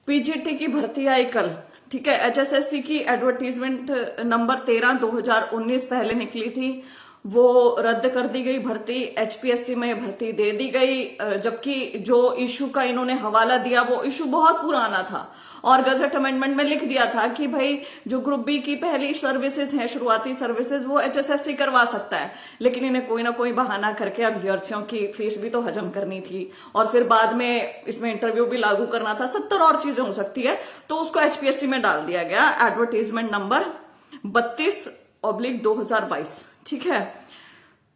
PGT की भर्ती आई कल, ठीक है। एचएसएससी की एडवर्टीजमेंट नंबर 13/2019 पहले निकली थी, वो रद्द कर दी गई भर्ती। एचपीएससी में भर्ती दे दी गई, जबकि जो इशू का इन्होंने हवाला दिया वो इशू बहुत पुराना था और गजट अमेंडमेंट में लिख दिया था कि भाई जो ग्रुप बी की पहली सर्विसेज हैं, शुरुआती सर्विसेज, वो एचएसएससी करवा सकता है। लेकिन इन्हें कोई ना कोई बहाना करके अभ्यर्थियों की फीस भी तो हजम करनी थी और फिर बाद में इसमें इंटरव्यू भी लागू करना था, 70 और चीजें हो सकती है, तो उसको एचपीएससी में डाल दिया गया। एडवर्टीजमेंट नंबर 32/2022, ठीक है।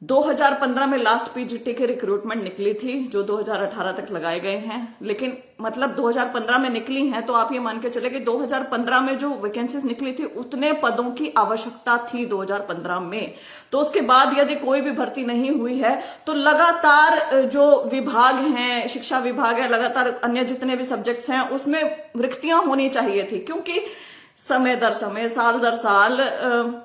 2015 में लास्ट पीजीटी की रिक्रूटमेंट निकली थी जो 2018 तक लगाए गए हैं, लेकिन मतलब 2015 में निकली हैं तो आप ये मान के चले कि 2015 में जो वैकेंसीज निकली थी उतने पदों की आवश्यकता थी 2015 में। तो उसके बाद यदि कोई भी भर्ती नहीं हुई है तो लगातार जो विभाग हैं, शिक्षा विभाग है, लगातार अन्य जितने भी सब्जेक्ट्स हैं उसमें रिक्तियां होनी चाहिए थी, क्योंकि समय दर समय, साल दर साल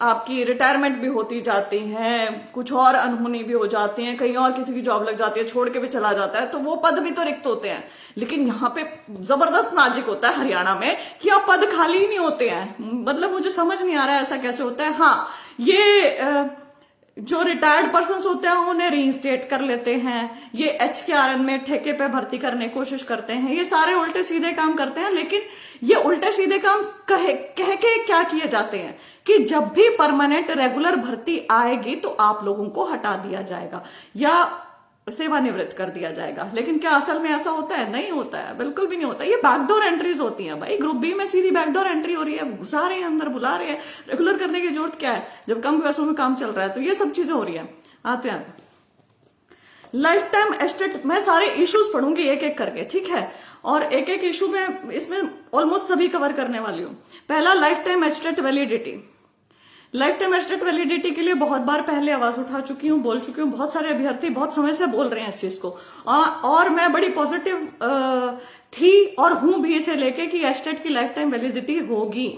आपकी रिटायरमेंट भी होती जाती है, कुछ और अनहोनी भी हो जाती है, कहीं और किसी की जॉब लग जाती है, छोड़ के भी चला जाता है, तो वो पद भी तो रिक्त होते हैं। लेकिन यहाँ पे जबरदस्त मैजिक होता है हरियाणा में कि यहाँ पद खाली ही नहीं होते हैं। मतलब मुझे समझ नहीं आ रहा है ऐसा कैसे होता है। हाँ, ये जो रिटायर्ड पर्सन होते हैं उन्हें रीइंस्टेट कर लेते हैं, ये एचकेआरएन में ठेके पे भर्ती करने की कोशिश करते हैं, ये सारे उल्टे सीधे काम करते हैं। लेकिन ये उल्टे सीधे काम कह के क्या किए जाते हैं कि जब भी परमानेंट रेगुलर भर्ती आएगी तो आप लोगों को हटा दिया जाएगा या सेवानिवृत्त कर दिया जाएगा। लेकिन क्या असल में ऐसा होता है? नहीं होता है, बिल्कुल भी नहीं होता। ये बैकडोर एंट्रीज होती हैं भाई। ग्रुप बी में सीधी बैकडोर एंट्री हो रही है, घुसा रहे हैं अंदर, बुला रहे हैं। रेगुलर करने की जरूरत क्या है जब कम पैसों में काम चल रहा है? तो ये सब चीजें हो रही है। आते हैं लाइफ टाइम एस्टेट, मैं सारे इश्यूज पढ़ूंगी एक एक करके, ठीक है, और एक एक इशू में इसमें ऑलमोस्ट सभी कवर करने वाली हूं। पहला, life time estate validity. Life time estate validity के लिए बहुत बार पहले आवाज उठा चुकी हूँ, बोल चुकी हूँ। बहुत सारे अभ्यर्थी बहुत समय से बोल रहे हैं इस चीज को, और मैं बड़ी पॉजिटिव थी और हूं भी इसे लेके कि एस्टेट की लाइफ टाइम वैलिडिटी होगी,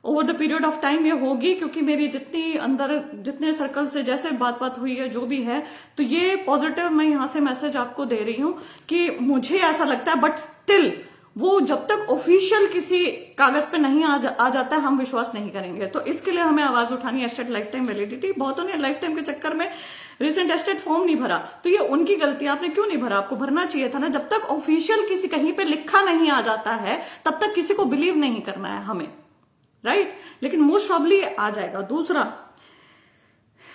over the period of time ये होगी, क्योंकि मेरी जितनी अंदर जितने सर्कल से जैसे बात हुई है, जो भी है, तो ये पॉजिटिव मैं यहां से मैसेज आपको दे रही हूं कि मुझे ऐसा लगता है। बट स्टिल वो जब तक ऑफिशियल किसी कागज पे नहीं आ जाता है हम विश्वास नहीं करेंगे। तो इसके लिए हमें आवाज उठानी है एस्टेट लाइफ टाइम वैलिडिटी। बहुतों ने लाइफ टाइम के चक्कर में रिसेंट एस्टेट फॉर्म नहीं भरा, तो ये उनकी गलती। आपने क्यों नहीं भरा? आपको भरना चाहिए था ना। जब तक ऑफिशियल किसी कहीं पे लिखा नहीं आ जाता है तब तक किसी को बिलीव नहीं करना है हमें, राइट? लेकिन मोस्ट प्रॉब्ली आ जाएगा। दूसरा,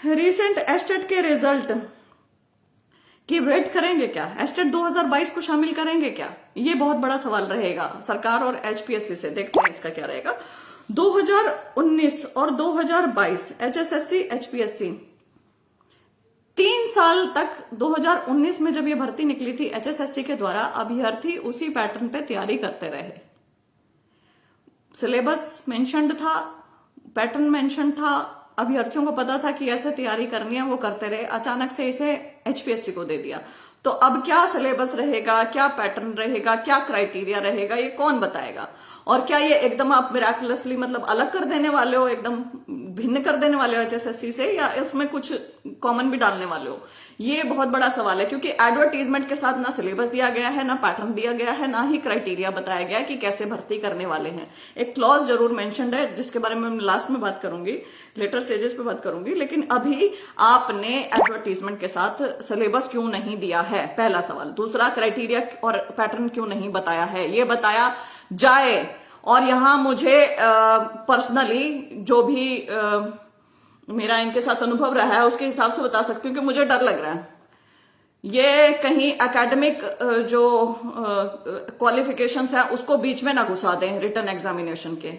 रिसेंट एस्टेट के रिजल्ट कि वेट करेंगे क्या? एस्टेट 2022 को शामिल करेंगे क्या? ये बहुत बड़ा सवाल रहेगा सरकार और एचपीएससी से। देखते हैं इसका क्या रहेगा। 2019 और 2022 एचएसएससी एचपीएससी 3 साल तक, 2019 में जब ये भर्ती निकली थी एचएसएससी के द्वारा, अभ्यर्थी उसी पैटर्न पे तैयारी करते रहे। सिलेबस मेंशन्ड था, पैटर्न मेंशन था, अभ्यर्थियों को पता था कि ऐसे तैयारी करनी है, वो करते रहे। अचानक से इसे एचपीएससी को दे दिया, तो अब क्या सिलेबस रहेगा, क्या पैटर्न रहेगा, क्या क्राइटेरिया रहेगा, ये कौन बताएगा? और क्या ये एकदम आप मिराकुलसली मतलब अलग कर देने वाले हो, एकदम भिन्न कर देने वाले हो एचएसएससी से, या उसमें कुछ कॉमन भी डालने वाले हो? ये बहुत बड़ा सवाल है, क्योंकि एडवर्टीजमेंट के साथ ना सिलेबस दिया गया है, ना पैटर्न दिया गया है, ना ही क्राइटेरिया बताया गया है कि कैसे भर्ती करने वाले हैं। एक क्लॉज जरूर मेंशन्ड है जिसके बारे में मैं लास्ट में बात करूंगी, लेटर स्टेजेस पे बात करूंगी। लेकिन अभी आपने एडवर्टीजमेंट के साथ सिलेबस क्यों नहीं दिया है? पहला सवाल। दूसरा, क्राइटेरिया और पैटर्न क्यों नहीं बताया है? ये बताया जाए। और यहां मुझे पर्सनली जो भी मेरा इनके साथ अनुभव रहा है उसके हिसाब से बता सकती हूँ कि मुझे डर लग रहा है ये कहीं एकेडमिक जो क्वालिफिकेशंस है उसको बीच में ना घुसा दें रिटन एग्जामिनेशन के।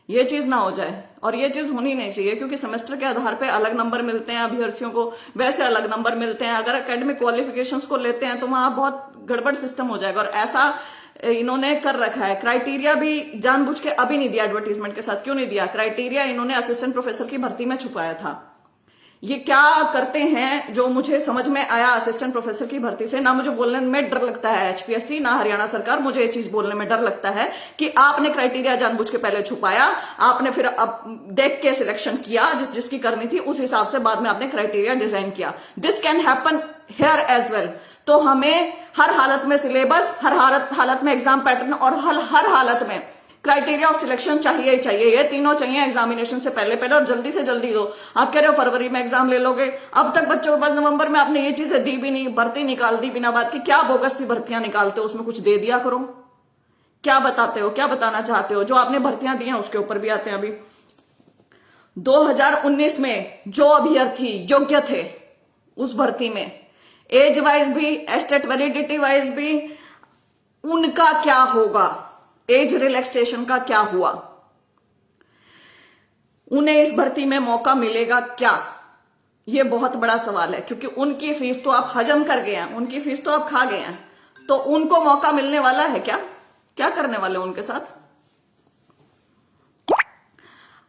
ये चीज ना हो जाए, और ये चीज होनी नहीं चाहिए, क्योंकि सेमेस्टर के आधार पे अलग नंबर मिलते हैं अभ्यर्थियों को, वैसे अलग नंबर मिलते हैं। अगर एकेडमिक क्वालिफिकेशंस को लेते हैं तो वहां बहुत गड़बड़ सिस्टम हो जाएगा, और ऐसा इन्होंने कर रखा है। क्राइटेरिया भी जानबूझ के अभी नहीं दिया एडवर्टीजमेंट के साथ। क्यों नहीं दिया? क्राइटेरिया इन्होंने असिस्टेंट प्रोफेसर की भर्ती में छुपाया था। ये क्या करते हैं जो मुझे समझ में आया असिस्टेंट प्रोफेसर की भर्ती से, ना मुझे बोलने में डर लगता है एचपीएससी, ना हरियाणा सरकार, मुझे ये चीज बोलने में डर लगता है कि आपने क्राइटेरिया जानबूझ के पहले छुपाया, आपने फिर अब देख के सिलेक्शन किया जिसकी करनी थी, उस हिसाब से बाद में आपने क्राइटेरिया डिजाइन किया। This can happen here as well. तो हमें हर हालत में सिलेबस, हर हालत में एग्जाम पैटर्न और हर हालत में क्राइटेरिया ऑफ सिलेक्शन चाहिए ही चाहिए। ये तीनों चाहिए एग्जामिनेशन से पहले और जल्दी से जल्दी दो। आप कह रहे हो फरवरी में एग्जाम ले लोगे, अब तक बच्चों के पास नवंबर में आपने ये चीजें दी भी नहीं, भर्ती निकाल दी बिना बात की। क्या बोगस सी भर्तियां निकालते हो, उसमें कुछ दे दिया करो। क्या बताते हो, क्या बताना चाहते हो? जो आपने भर्तियां दी हैं उसके ऊपर भी आते हैं। अभी 2019 में जो अभ्यर्थी योग्य थे उस भर्ती में, एज वाइज भी, एस्टेट वैलिडिटी वाइज भी, उनका क्या होगा? एज रिलैक्सेशन का क्या हुआ? उन्हें इस भर्ती में मौका मिलेगा क्या? यह बहुत बड़ा सवाल है, क्योंकि उनकी फीस तो आप हजम कर गए हैं, उनकी फीस तो आप खा गए हैं, तो उनको मौका मिलने वाला है क्या? क्या करने वाले उनके साथ?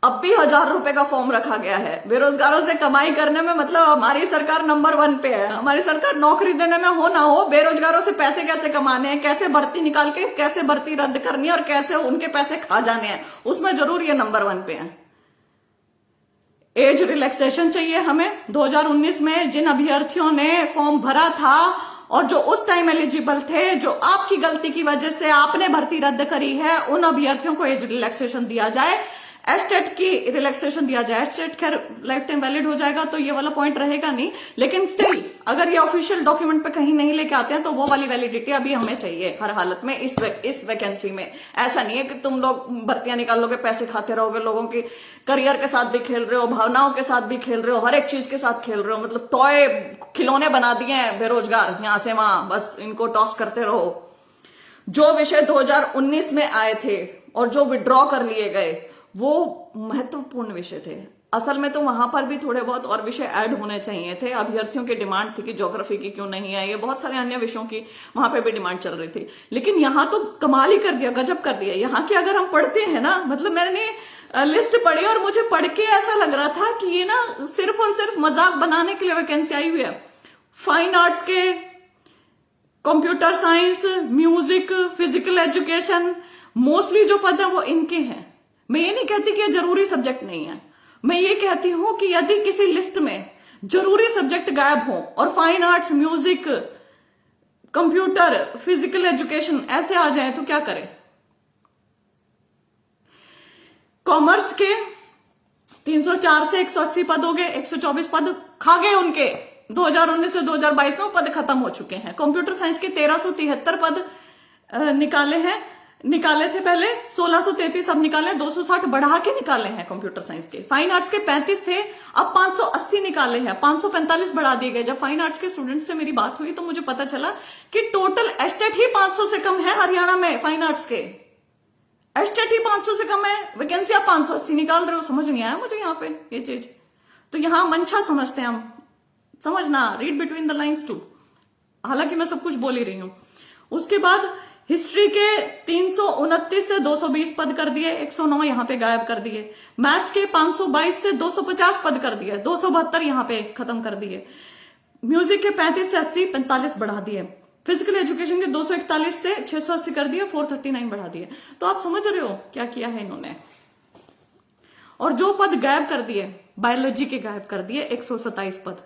अब भी 1000 रुपए का फॉर्म रखा गया है। बेरोजगारों से कमाई करने में मतलब हमारी सरकार नंबर 1 पे है। हमारी सरकार नौकरी देने में हो ना हो, बेरोजगारों से पैसे कैसे कमाने हैं, कैसे भर्ती निकाल के कैसे भर्ती रद्द करनी है और कैसे उनके पैसे खा जाने हैं, उसमें जरूर ये नंबर 1 पे है। एज रिलैक्सेशन चाहिए हमें। 2019 में जिन अभ्यर्थियों ने फॉर्म भरा था और जो उस टाइम एलिजिबल थे, जो आपकी गलती की वजह से आपने भर्ती रद्द करी है, उन अभ्यर्थियों को एज रिलैक्सेशन दिया जाए, एस्टेट की रिलैक्सेशन दिया जाए। एस्टेट खैर लाइफ टाइम वैलिड हो जाएगा तो ये वाला पॉइंट रहेगा नहीं, लेकिन स्टिल अगर ये ऑफिशियल डॉक्यूमेंट पे कहीं नहीं लेके आते हैं तो वो वाली वैलिडिटी अभी हमें चाहिए हर हालत में इस वैकेंसी में। ऐसा नहीं है कि तुम लोग भर्तियां निकाल लोगे, पैसे खाते रहोगे, लोगों की करियर के साथ भी खेल रहे हो, भावनाओं के साथ भी खेल रहे हो, हर एक चीज के साथ खेल रहे हो। मतलब टॉय खिलौने बना दिए हैं बेरोजगार, यहां से वहां बस इनको टॉस करते रहो। जो विषय 2019 में आए थे और जो विड्रॉ कर लिए गए वो महत्वपूर्ण विषय थे। असल में तो वहां पर भी थोड़े बहुत और विषय ऐड होने चाहिए थे। अभ्यर्थियों की डिमांड थी कि ज्योग्राफी की क्यों नहीं है, ये बहुत सारे अन्य विषयों की वहां पे भी डिमांड चल रही थी, लेकिन यहां तो कमाल ही कर दिया, गजब कर दिया। यहाँ की अगर हम पढ़ते हैं ना, मतलब मैंने लिस्ट पढ़ी और मुझे पढ़ के ऐसा लग रहा था कि ये ना सिर्फ और सिर्फ मजाक बनाने के लिए वैकेंसी आई हुई है। फाइन आर्ट्स के, computer science, music, physical education, mostly जो पद है वो इनके हैं। मैं ये नहीं कहती कि ये जरूरी सब्जेक्ट नहीं है, मैं ये कहती हूं कि यदि किसी लिस्ट में जरूरी सब्जेक्ट गायब हो और fine arts, music, computer, physical education ऐसे आ जाए तो क्या करें? कॉमर्स के 304 से 180 पद हो गए, 124 पद खा गए उनके। 2019 से 2022 में वो पद खत्म हो चुके हैं। कंप्यूटर साइंस के 1373 पद निकाले थे पहले, 1633 अब निकाले, 260 बढ़ा के निकाले हैं कंप्यूटर साइंस के। फाइन आर्ट्स के 35 थे, अब 580 निकाले हैं, 545 बढ़ा दिए गए। जब फाइन आर्ट्स के स्टूडेंट से मेरी बात हुई तो मुझे पता चला कि टोटल एस्टेट ही 500 से कम है हरियाणा में। फाइन आर्ट्स के एस्टेट ही 500 से कम है, वैकेंसी आप 580 निकाल रहे हो। समझ नहीं आया मुझे यहाँ पे ये चीज। तो यहां मंशा समझते हैं हम, समझना, read between the lines too. हालांकि मैं सब कुछ बोल ही रही हूं। उसके बाद हिस्ट्री के 329 से 220 पद कर दिए, 109 यहां पे गायब कर दिए। मैथ्स के 522 से 250 पद कर दिए, 272 यहां पे खत्म कर दिए। म्यूजिक के 35 से 80, 45 बढ़ा दिए। फिजिकल एजुकेशन के 241 से 680 कर दिए, 439 बढ़ा दिए। तो आप समझ रहे हो क्या किया है इन्होंने। और जो पद गायब कर दिए, बायोलॉजी के गायब कर दिए 127 पद,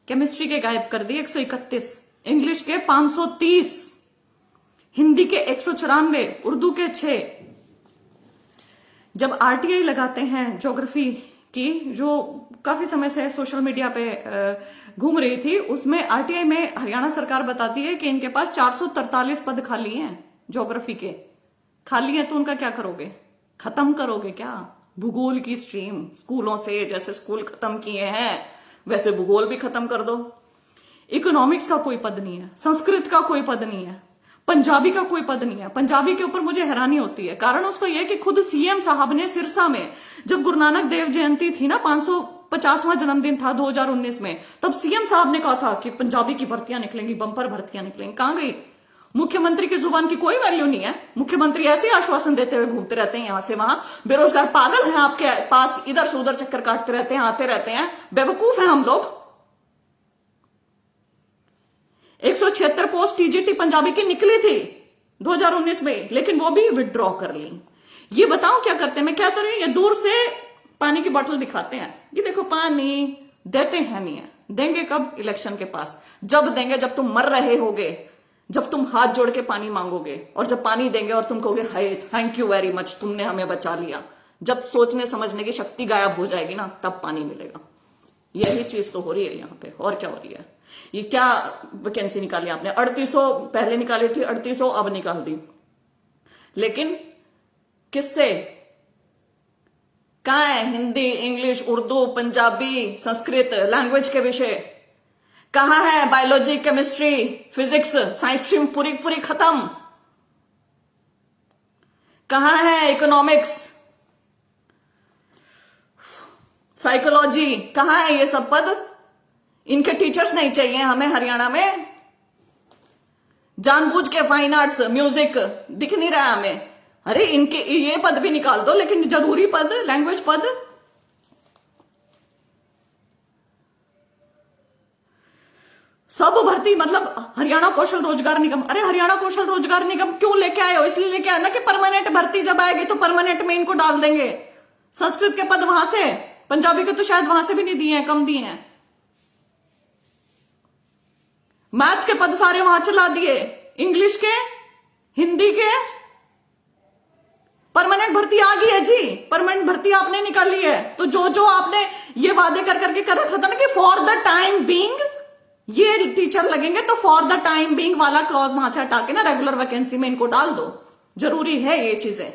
केमिस्ट्री के गायब कर दिए 131, इंग्लिश के 530, हिंदी के 194, उर्दू के 6। जब आरटीआई लगाते हैं ज्योग्राफी की, जो काफी समय से सोशल मीडिया पे घूम रही थी, उसमें आरटीआई में हरियाणा सरकार बताती है कि इनके पास 443 पद खाली हैं ज्योग्राफी के। खाली है तो उनका क्या करोगे? खत्म करोगे क्या? भूगोल की स्ट्रीम स्कूलों से, जैसे स्कूल खत्म किए हैं वैसे भूगोल भी खत्म कर दो। इकोनॉमिक्स का कोई पद नहीं है, संस्कृत का कोई पद नहीं है, पंजाबी का कोई पद नहीं है। पंजाबी के ऊपर मुझे हैरानी होती है, कारण उसका यह कि खुद सीएम साहब ने सिरसा में, जब गुरु नानक देव जयंती थी ना, 550वां जन्मदिन था 2019 में, तब सीएम साहब ने कहा था कि पंजाबी की भर्तियां निकलेंगी, बंपर भर्तियां निकलेंगी। कहां गई? मुख्यमंत्री की जुबान की कोई वैल्यू नहीं है। मुख्यमंत्री ऐसे आश्वासन देते हुए घूमते रहते हैं यहां से वहां। बेरोजगार पागल हैं आपके पास, इधर से उधर चक्कर काटते रहते हैं, आते रहते हैं। बेवकूफ हैं हम लोग। 176 पोस्ट टीजीटी पंजाबी की निकली थी 2019 में, लेकिन वो भी विड्रॉ कर ली। ये बताओ क्या करते हैं? मैं क्या तो रही, ये दूर से पानी की बोतल दिखाते हैं, ये देखो पानी, देते हैं नहीं है। देंगे कब? इलेक्शन के पास। जब देंगे जब तुम मर रहे होगे, जब तुम हाथ जोड़ के पानी मांगोगे, और जब पानी देंगे और तुम कहोगे hi thank you very much, तुमने हमें बचा लिया। जब सोचने समझने की शक्ति गायब हो जाएगी ना, तब पानी मिलेगा। यही चीज तो हो रही है यहाँ पे। और क्या हो रही है? ये क्या वैकेंसी निकाली आपने? 3800 पहले निकाली थी, 3800 अब निकाल दी, लेकिन किससे? कहाँ है हिंदी, इंग्लिश, उर्दू, पंजाबी, संस्कृत लैंग्वेज के विषय? कहां है biology, chemistry, physics, science stream पूरी पूरी खत्म? कहां है इकोनॉमिक्स, साइकोलॉजी, कहां है ये सब पद? इनके टीचर्स नहीं चाहिए हमें हरियाणा में। जानबूझ के फाइन आर्ट्स, म्यूजिक दिख नहीं रहा हमें। अरे इनके ये पद भी निकाल दो, लेकिन जरूरी पद, लैंग्वेज पद। सब भर्ती, मतलब हरियाणा कौशल रोजगार निगम। अरे हरियाणा कौशल रोजगार निगम क्यों लेके आए हो? इसलिए लेके आए ना कि परमानेंट भर्ती जब आएगी तो परमानेंट में इनको डाल देंगे। संस्कृत के पद वहां से, पंजाबी के तो शायद वहां से भी नहीं दिए हैं, कम दिए हैं। मैथ्स के पद सारे वहां चला दिए, इंग्लिश के, हिंदी के। परमानेंट भर्ती आ गई है जी, परमानेंट भर्ती आपने निकाली है। तो जो जो आपने ये वादे कर करके कर रखा था ना कि फॉर द टाइम बीइंग ये टीचर लगेंगे, तो फॉर द टाइम बीइंग वाला क्लॉज वहां से हटा के ना रेगुलर वैकेंसी में इनको डाल दो। जरूरी है ये चीजें।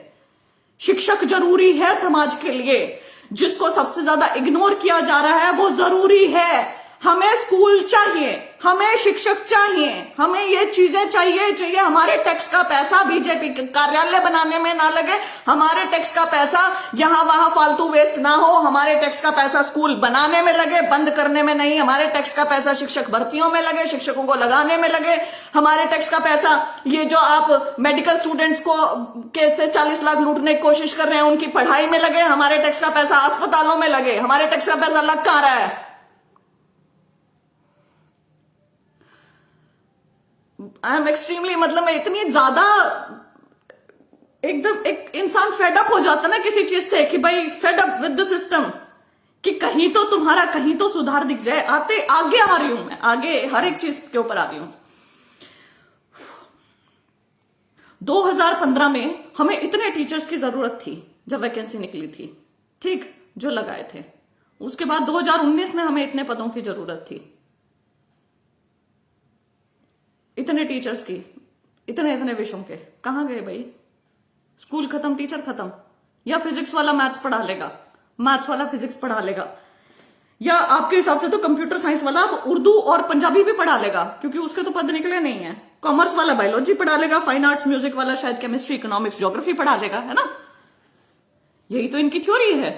शिक्षक जरूरी है समाज के लिए। जिसको सबसे ज्यादा इग्नोर किया जा रहा है वो जरूरी है। हमें स्कूल चाहिए, हमें शिक्षक चाहिए, हमें ये चीजें चाहिए। हमारे टैक्स का पैसा बीजेपी कार्यालय बनाने में ना लगे, हमारे टैक्स का पैसा यहां वहां फालतू वेस्ट ना हो, हमारे टैक्स का पैसा स्कूल बनाने में लगे, बंद करने में नहीं। हमारे टैक्स का पैसा शिक्षक भर्तियों में लगे, शिक्षकों को लगाने में लगे। हमारे टैक्स का पैसा ये जो आप मेडिकल स्टूडेंट्स को कैसे 40 लाख लूटने की कोशिश कर रहे हैं उनकी पढ़ाई में लगे। हमारे टैक्स का पैसा अस्पतालों में लगे। हमारे टैक्स का पैसा लग कहां रहा है? आई एम एक्सट्रीमली, मतलब मैं इतनी ज्यादा एकदम, एक इंसान फेडअप हो जाता ना किसी चीज से कि भाई फेडअप विद द सिस्टम, कि कहीं तो तुम्हारा कहीं तो सुधार दिख जाए। आगे आ रही हूं मैं, आगे हर एक चीज के ऊपर आ रही हूं। 2015 में हमें इतने टीचर्स की जरूरत थी जब वैकेंसी निकली थी, ठीक, जो लगाए थे। उसके बाद 2019 में हमें इतने पदों की जरूरत थी, इतने टीचर्स की, इतने विषयों के। कहां गए भाई? स्कूल खत्म, टीचर खत्म। या फिजिक्स वाला मैथ्स पढ़ा लेगा, मैथ्स वाला फिजिक्स पढ़ा लेगा, या आपके हिसाब से तो कंप्यूटर साइंस वाला उर्दू और पंजाबी भी पढ़ा लेगा, क्योंकि उसके तो पद निकले नहीं है। कॉमर्स वाला बायोलॉजी पढ़ा लेगा, फाइन आर्ट्स म्यूजिक वाला शायद केमिस्ट्री, इकोनॉमिक्स, ज्योग्राफी पढ़ा लेगा, है ना? यही तो इनकी थ्योरी है।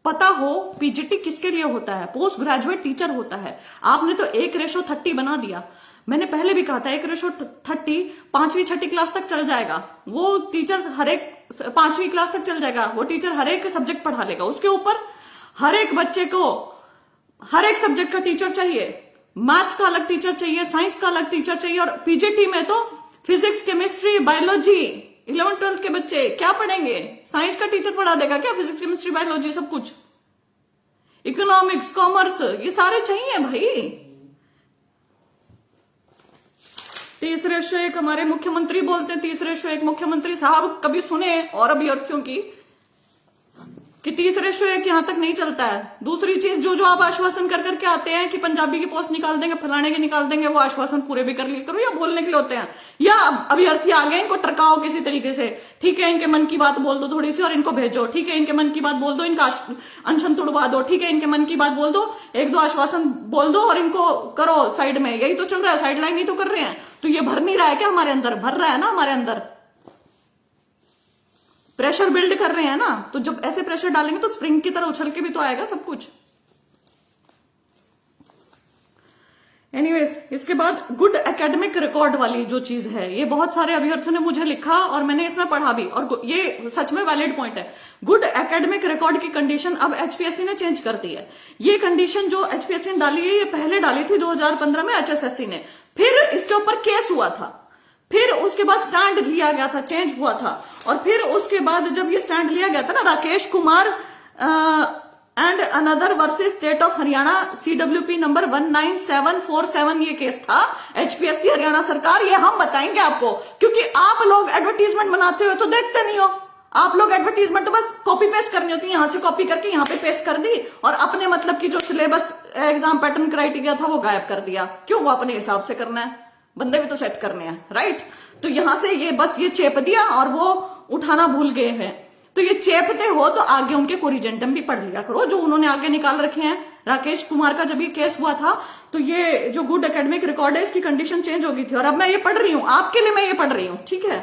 पता हो पीजीटी किसके लिए होता है? पोस्ट ग्रेजुएट टीचर होता है। आपने तो 1:30 बना दिया। मैंने पहले भी कहा था 1:30 5वीं 6ठी क्लास तक चल जाएगा। वो टीचर हर एक 5वीं क्लास तक चल जाएगा। वो टीचर हर एक सब्जेक्ट पढ़ा लेगा। उसके ऊपर हर एक बच्चे को हर एक सब्जेक्ट का टीचर चाहिए। मैथ्स का अलग टीचर चाहिए, साइंस का अलग टीचर चाहिए। और पीजीटी में तो physics, chemistry, biology, 11th 12th के बच्चे क्या पढ़ेंगे? साइंस का टीचर पढ़ा देगा क्या? फिजिक्स, केमिस्ट्री, बायोलॉजी सब कुछ, इकोनॉमिक्स, कॉमर्स, ये सारे चाहिए भाई। 30:1 हमारे मुख्यमंत्री बोलते हैं। 30:1 मुख्यमंत्री साहब कभी सुने और अभ्यर्थियों की कि 30:1 यहां तक नहीं चलता है। दूसरी चीज, जो आप आश्वासन कर करके आते हैं कि पंजाबी की पोस्ट निकाल देंगे, फलाने की निकाल देंगे, वो आश्वासन पूरे भी कर लिया करो, या बोलने के लिए होते हैं। या अभ्यर्थी आ गए, इनको टरकाओ किसी तरीके से, ठीक है, इनके मन की बात बोल दो थोड़ी सी और इनको भेजो, ठीक है, इनके मन की बात बोल दो, इनका अनशन तुड़वा दो, ठीक है, इनके मन की बात बोल दो, 1-2 आश्वासन बोल दो और इनको करो साइड में। यही तो चल रहा है, साइड लाइन ही तो कर रहे हैं। तो ये भर नहीं रहा है क्या हमारे अंदर? भर रहा है ना हमारे अंदर, प्रेशर बिल्ड कर रहे हैं ना। तो जब ऐसे प्रेशर डालेंगे तो स्प्रिंग की तरह उछल के भी तो आएगा सब कुछ। एनीवेज, इसके बाद गुड एकेडमिक रिकॉर्ड वाली जो चीज है, ये बहुत सारे अभ्यर्थियों ने मुझे लिखा और मैंने इसमें पढ़ा भी, और ये सच में वैलिड पॉइंट है। गुड एकेडमिक रिकॉर्ड की कंडीशन अब एचपीएससी ने चेंज कर दी है। ये कंडीशन जो एचपीएससी ने डाली है, ये पहले डाली थी 2015 में एचएसएससी ने, फिर इसके ऊपर केस हुआ था, फिर उसके बाद स्टैंड लिया गया था, चेंज हुआ था। और फिर उसके बाद जब ये स्टैंड लिया गया था ना, Rakesh Kumar and another versus state of Haryana CWP number 19747 ये केस था। HPSC हरियाणा सरकार, ये हम बताएंगे आपको, क्योंकि आप लोग एडवर्टीजमेंट बनाते हो तो देखते नहीं हो। आप लोग एडवर्टीजमेंट तो बस कॉपी पेस्ट करनी होती है, यहां से कॉपी करके यहां पे पेस्ट कर दी और अपने मतलब की जो सिलेबस एग्जाम पैटर्न क्राइटेरिया था वो गायब कर दिया। क्यों? वो अपने हिसाब से करना है, बंदे भी तो सेट करने हैं, राइट। तो यहां से ये बस ये चेप दिया और वो उठाना भूल गए हैं। तो ये चेपते हो तो आगे उनके कोरिजेंटम भी पढ़ लिया करो, जो उन्होंने आगे निकाल रखे हैं। राकेश कुमार का जब ये केस हुआ था तो ये जो गुड एकेडमिक रिकॉर्ड है इसकी कंडीशन चेंज हो गई थी, और अब मैं ये पढ़ रही हूं आपके लिए, मैं ये पढ़ रही हूं, ठीक है,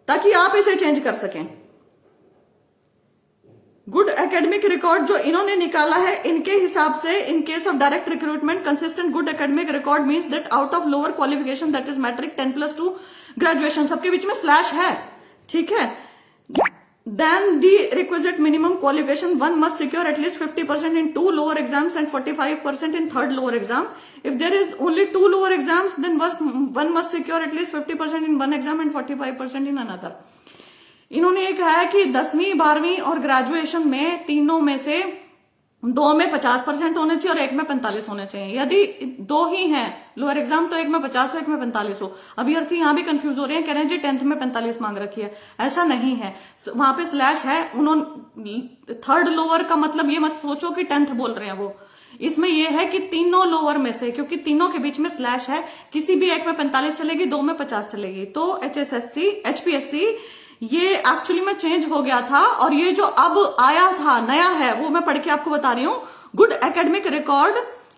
ताकि आप इसे चेंज कर सकें। गुड एकेडमिक रिकॉर्ड जो इन्होंने निकाला है, इनके हिसाब से in case of direct recruitment consistent good academic record means that out of lower qualification that is matric 10+2 graduation, सबके बीच में स्लैश है, ठीक है, then the requisite minimum qualification one must secure at least 50% in 2 lower exams and 45% in 3rd lower exam. If there is only 2 lower exams, then one must secure at least 50% in one exam and 45% in another. इन्होंने ये कहा है कि 10वीं 12वीं और graduation में तीनों में से 2 में 50% होने चाहिए और 1 में 45 होने चाहिए। यदि 2 ही हैं लोअर एग्जाम तो 1 में 50 हो, 1 में 45 हो। अभ्यर्थी यहाँ भी कंफ्यूज हो रहे हैं, कह रहे हैं जी 10th में 45 मांग रखी है, ऐसा नहीं है, वहां पे स्लैश है। उन्होंने 3rd लोअर का मतलब ये मत सोचो कि 10th बोल रहे हैं वो, इसमें यह है कि तीनों लोअर में से, क्योंकि तीनों के बीच में स्लैश है, किसी भी 1 में 45 चलेगी, 2 में 50 चलेगी। तो HPSC ये एक्चुअली में चेंज हो गया था, और ये जो अब आया था नया है वो मैं पढ़ के आपको बता रही हूँ। Good academic record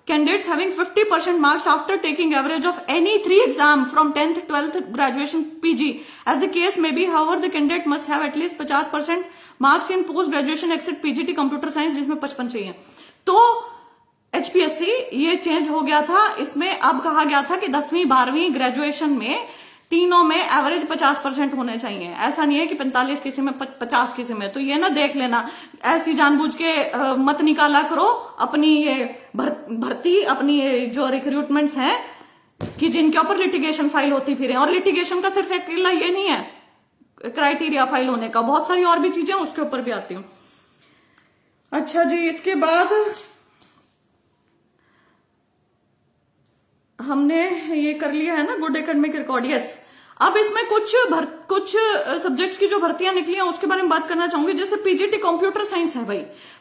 candidates having 50% marks after taking average of any 3 exam from 10th 12th graduation PG as the case में be, however the candidate must have at least 50% marks in post graduation except PGT computer science, जिसमें 55 चाहिए। तो HPSC ये change हो गया था, इसमें अब कहा गया था कि 10वीं 12वीं ग्रेजुएशन में तीनों में एवरेज 50% होने चाहिए। ऐसा नहीं है कि 45 किसी में 50 किसी में। तो ये ना देख लेना, ऐसी जानबूझ के मत निकाला करो अपनी ये भर्ती, अपनी ये जो रिक्रूटमेंट्स हैं कि जिनके ऊपर लिटिगेशन फाइल होती फिर, और लिटिगेशन का सिर्फ अकेला ये नहीं है क्राइटेरिया फाइल होने का, बहुत सारी और भी चीजें उसके ऊपर भी आती हूँ। अच्छा जी, इसके बाद हमने ये कर लिया है ना गुड एकेडमिक रिकॉर्ड, यस। अब इसमें कुछ सब्जेक्ट्स की जो भर्तियां निकली हैं उसके बारे में बात करना चाहूंगी। जैसे PGT कंप्यूटर साइंस है भाई,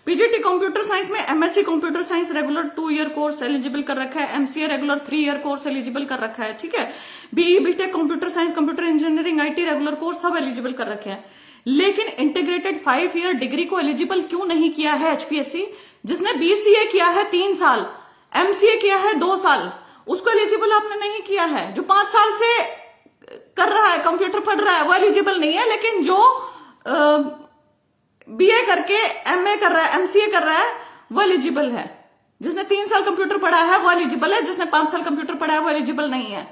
PGT कंप्यूटर साइंस में MSc computer science regular 2 year course eligible कर रखा है, MCA regular 3 year course eligible कर रखा है, ठीक है। BE BTech computer science, computer engineering, IT regular course सब एलिजिबल कर रखे हैं। लेकिन इंटीग्रेटेड 5 ईयर डिग्री को एलिजिबल क्यों नहीं किया है HPSC? जिसने BCA किया है 3 साल, MCA किया है 2 साल, उसको एलिजिबल आपने नहीं किया है। जो 5 साल से कर रहा है, कंप्यूटर पढ़ रहा है, वो एलिजिबल नहीं है। लेकिन जो BA करके MA कर रहा है, MCA कर रहा है, वो एलिजिबल है। जिसने 3 साल कंप्यूटर पढ़ा है वो एलिजिबल है, जिसने 5 साल कंप्यूटर पढ़ा है वो एलिजिबल नहीं है।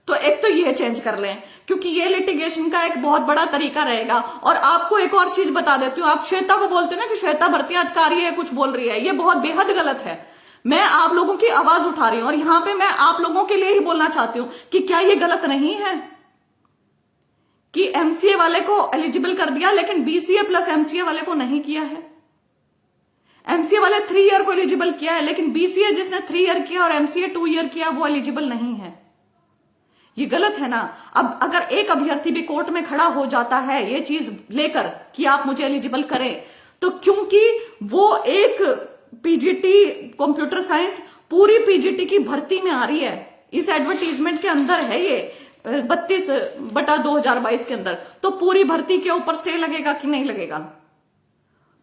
तो एक तो ये चेंज कर लें, क्योंकि ये लिटिगेशन का एक बहुत बड़ा तरीका रहेगा। और आपको एक और चीज बता देती हूँ, आप श्वेता को बोलते हो ना कि श्वेता भर्तियां अटका रही है, कुछ बोल रही है, ये बहुत बेहद गलत है। मैं आप लोगों की आवाज उठा रही हूं और यहां पे मैं आप लोगों के लिए ही बोलना चाहती हूं कि क्या ये गलत नहीं है कि MCA वाले को एलिजिबल कर दिया लेकिन BCA प्लस MCA वाले को नहीं किया है। MCA वाले 3 ईयर को एलिजिबल किया है, लेकिन BCA जिसने 3 ईयर किया और MCA 2 ईयर किया वो एलिजिबल नहीं है। ये गलत है ना। अब अगर एक अभ्यर्थी भी कोर्ट में खड़ा हो जाता है ये चीज लेकर कि आप मुझे एलिजिबल करें, तो क्योंकि वो एक PGT कंप्यूटर साइंस पूरी PGT की भर्ती में आ रही है, इस एडवर्टीजमेंट के अंदर है ये 32/2022 के अंदर, तो पूरी भर्ती के ऊपर स्टे लगेगा कि नहीं लगेगा?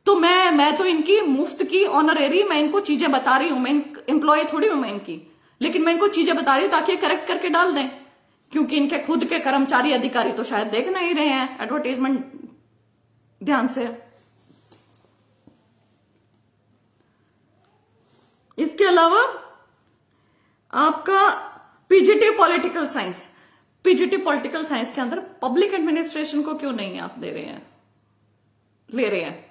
तो मैं तो इनकी मुफ्त की ऑनरेरी, मैं इनको चीजें बता रही हूं, मैं एम्प्लॉय थोड़ी हूं मैं इनकी, लेकिन मैं इनको चीजें बता रही हूं ताकि करेक्ट करके डाल दें, क्योंकि इनके खुद के कर्मचारी अधिकारी तो शायद देख नहीं रहे हैं एडवर्टीजमेंट ध्यान से। इसके अलावा आपका PGT political science, PGT political science के अंदर पब्लिक एडमिनिस्ट्रेशन को क्यों नहीं आप ले रहे हैं?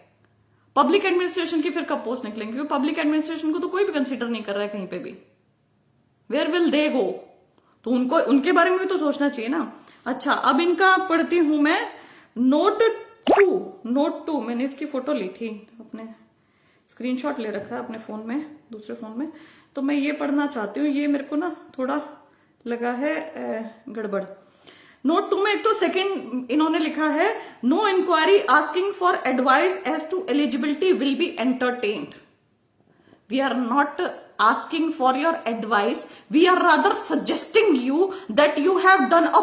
पब्लिक एडमिनिस्ट्रेशन की फिर कब पोस्ट निकलेंगे? क्योंकि पब्लिक एडमिनिस्ट्रेशन को तो कोई भी कंसीडर नहीं कर रहा है कहीं पे भी। वेयर विल दे गो? तो उनके बारे में भी तो सोचना चाहिए ना। अच्छा, अब इनका पढ़ती हूं मैं नोट 2, मैंने इसकी फोटो ली थी अपने स्क्रीनशॉट ले रखा है अपने फोन में, दूसरे फोन में, तो मैं ये पढ़ना चाहती हूँ। ये मेरे को ना थोड़ा लगा है गड़बड़। नोट 2 में एक तो सेकंड इन्होंने लिखा है, no inquiry asking for advice as to eligibility will be entertained. We are not asking for your advice. We are rather suggesting you that you have done a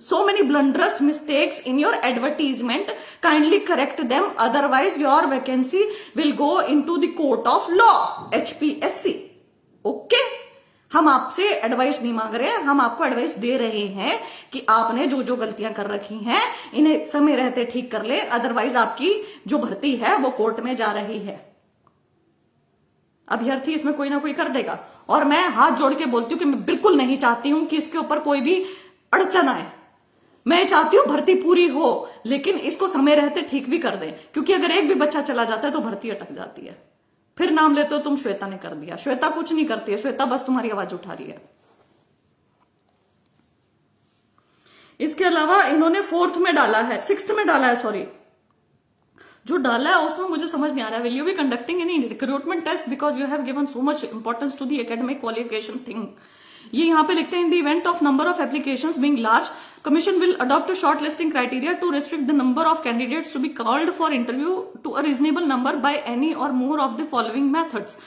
so many blunders mistakes in your advertisement. Kindly correct them. Otherwise, your vacancy will go into the court of law, HPSC. Okay? हम आपसे advice नहीं मांग रहे हैं, हम आपको advice दे रहे हैं कि आपने जो जो गलतियां कर रखी हैं इन्हें समय रहते ठीक कर ले, अदरवाइज आपकी जो भर्ती है वो कोर्ट में जा रही है। अभ्यर्थी इसमें कोई ना कोई कर देगा, और मैं हाथ जोड़ के बोलती हूँ कि मैं बिल्कुल नहीं चाहती हूं कि इसके ऊपर कोई भी अड़चन आए। मैं चाहती हूं भर्ती पूरी हो, लेकिन इसको समय रहते ठीक भी कर दें, क्योंकि अगर एक भी बच्चा चला जाता है तो भर्ती अटक जाती है। फिर नाम लेते हो तुम श्वेता ने कर दिया। श्वेता कुछ नहीं करती है, श्वेता बस तुम्हारी आवाज उठा रही है। इसके अलावा इन्होंने 4th में डाला है, 6th में डाला है, सॉरी, जो डाला है उसमें मुझे समझ नहीं आ रहा है। Will you be conducting any recruitment test because you have given so much importance to the academic qualification thing. ये यहाँ पे लिखते हैं, in the event of number of applications being large, commission will adopt short listing criteria to restrict the number of candidates to be called for interview to a reasonable number by any और more of the following methods.